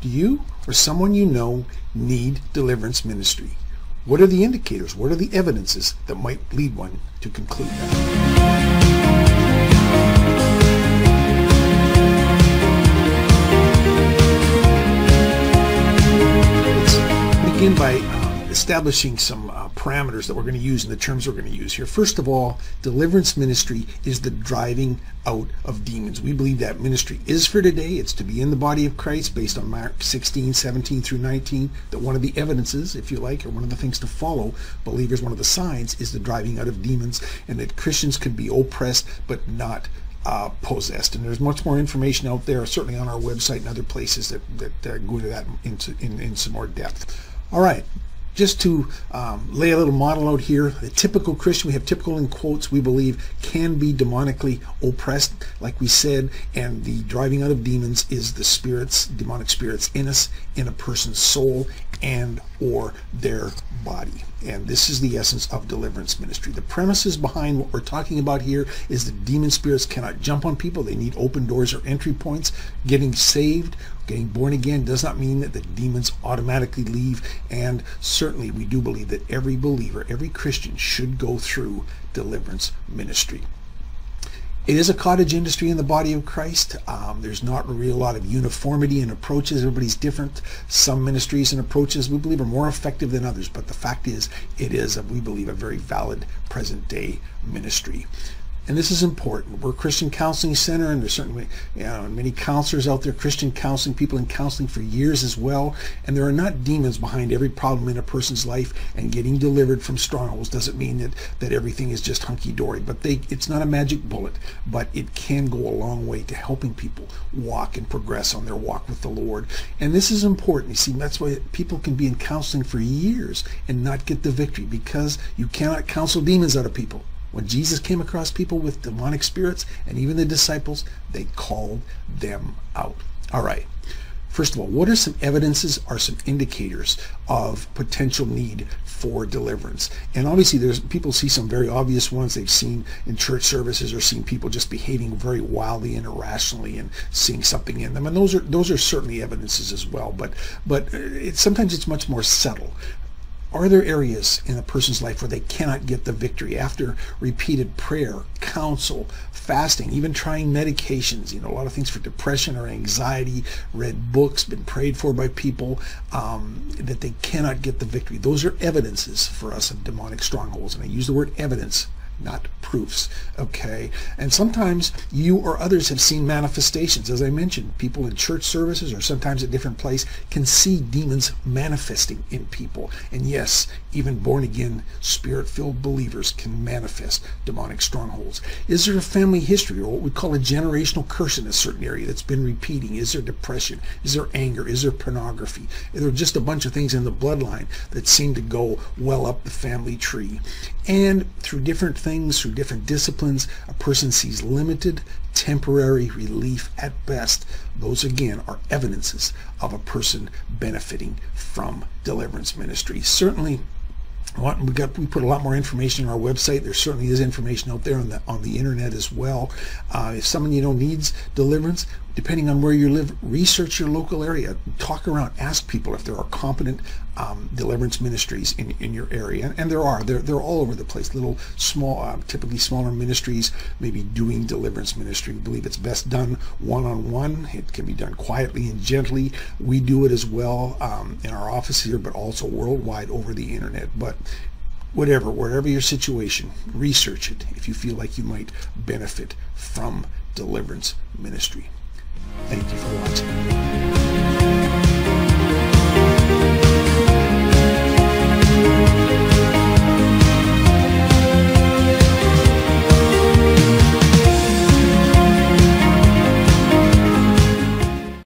Do you or someone you know need deliverance ministry? What are the indicators? What are the evidences that might lead one to conclude that? Let's begin by establishing some parameters that we're going to use and the terms we're going to use here. First of all, deliverance ministry is the driving out of demons. We believe that ministry is for today. It's to be in the body of Christ based on Mark 16, 17 through 19. That one of the evidences, if you like, or one of the things to follow believers, one of the signs is the driving out of demons, and that Christians can be oppressed but not possessed. And there's much more information out there, certainly on our website and other places that go into that in some more depth. All right. Just to lay a little model out here, the typical Christian, we have typical in quotes, we believe can be demonically oppressed, like we said, and the driving out of demons is the spirits, demonic spirits in us, in a person's soul and or their body. And this is the essence of deliverance ministry. The premises behind what we're talking about here is that demon spirits cannot jump on people. They need open doors or entry points. Getting saved, getting born again does not mean that the demons automatically leave. And certainly we do believe that every believer, every Christian should go through deliverance ministry. It is a cottage industry in the body of Christ. There's not really a lot of uniformity in approaches. Everybody's different. Some ministries and approaches we believe are more effective than others, but the fact is, it is, we believe, a very valid present-day ministry. And this is important. We're a Christian counseling center, and there's certainly many counselors out there, Christian counseling, people in counseling for years as well. And there are not demons behind every problem in a person's life, and getting delivered from strongholds doesn't mean that everything is just hunky-dory. But it's not a magic bullet, but it can go a long way to helping people walk and progress on their walk with the Lord. And this is important. You see, that's why people can be in counseling for years and not get the victory, because you cannot counsel demons out of people. When Jesus came across people with demonic spirits, and even the disciples, they called them out. All right. First of all, what are some evidences or some indicators of potential need for deliverance? And obviously, people see some very obvious ones they've seen in church services, or seen people just behaving very wildly and irrationally and seeing something in them. And those are certainly evidences as well. But sometimes it's much more subtle. Are there areas in a person's life where they cannot get the victory after repeated prayer, counsel, fasting, even trying medications, a lot of things for depression or anxiety, read books, been prayed for by people, that they cannot get the victory? Those are evidences for us of demonic strongholds. And I use the word evidence, not proofs, okay? And sometimes you or others have seen manifestations. As I mentioned, people in church services or sometimes at different places can see demons manifesting in people. And yes, even born-again, spirit-filled believers can manifest demonic strongholds. Is there a family history, or what we call a generational curse in a certain area that's been repeating? Is there depression? Is there anger? Is there pornography? Is there just a bunch of things in the bloodline that seem to go well up the family tree? And through different things, through different disciplines, a person sees limited, temporary relief at best. Those, again, are evidences of a person benefiting from deliverance ministry. Certainly, we put a lot more information on our website. There certainly is information out there on the internet as well. If someone needs deliverance, depending on where you live, research your local area. Talk around. Ask people if there are competent deliverance ministries in your area. And there are. They're all over the place. Little, small, typically smaller ministries maybe doing deliverance ministry. We believe it's best done one-on-one. It can be done quietly and gently. We do it as well in our office here, but also worldwide over the internet. But wherever your situation, research it if you feel like you might benefit from deliverance ministry. Thank you for watching.